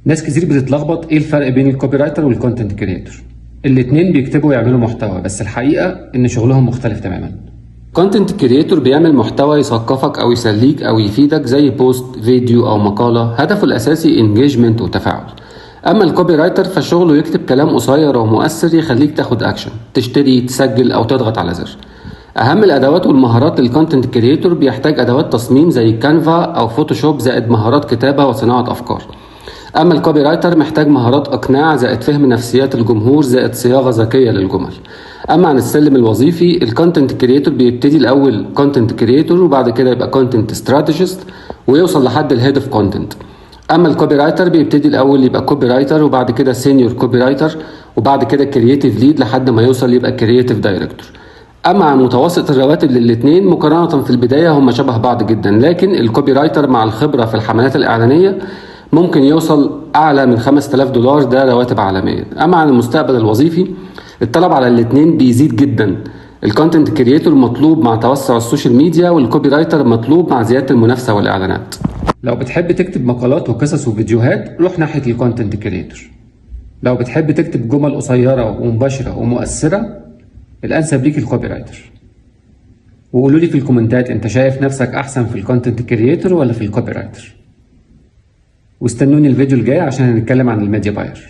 ناس كتير بتتلخبط ايه الفرق بين الكوبي رايتر والكونتنت كريتور. الاتنين بيكتبوا ويعملوا محتوى، بس الحقيقة ان شغلهم مختلف تماما. كونتنت كريتور بيعمل محتوى يثقفك او يسليك او يفيدك زي بوست، فيديو او مقالة، هدفه الاساسي انجيجمنت وتفاعل. اما الكوبي رايتر فشغله يكتب كلام قصير ومؤثر يخليك تاخد اكشن، تشتري، تسجل او تضغط على زر. اهم الادوات والمهارات للكونتنت كريتور بيحتاج ادوات تصميم زي كانفا او فوتوشوب زائد مهارات كتابة وصناعة افكار. اما الكوبي رايتر محتاج مهارات اقناع زائد فهم نفسيات الجمهور زائد صياغه ذكيه للجمل. اما عن السلم الوظيفي، الكونتنت كريتور بيبتدي الاول كونتنت كريتور وبعد كده يبقى كونتنت استراتيجيست ويوصل لحد الهيد اوف كونتنت. اما الكوبي رايتر بيبتدي الاول يبقى كوبي رايتر وبعد كده سينيور كوبي رايتر وبعد كده كرييتيف ليد لحد ما يوصل يبقى كرييتيف دايركتور. اما عن متوسط الرواتب للاثنين مقارنه في البدايه هم شبه بعض جدا، لكن الكوبي رايتر مع الخبره في الحملات الاعلانيه ممكن يوصل اعلى من $5000، ده رواتب عالميه. اما عن المستقبل الوظيفي، الطلب على الاثنين بيزيد جدا. الكونتنت كريتور مطلوب مع توسع السوشيال ميديا، والكوبي رايتر مطلوب مع زياده المنافسه والاعلانات. لو بتحب تكتب مقالات وقصص وفيديوهات روح ناحيه الكونتنت كريتور. لو بتحب تكتب جمل قصيره ومباشره ومؤثره، الانسب ليك الكوبي رايتر. وقولوا لي في الكومنتات انت شايف نفسك احسن في الكونتنت كريتور ولا في الكوبي رايتر. واستنوني الفيديو الجاي عشان هنتكلم عن الميديا باير.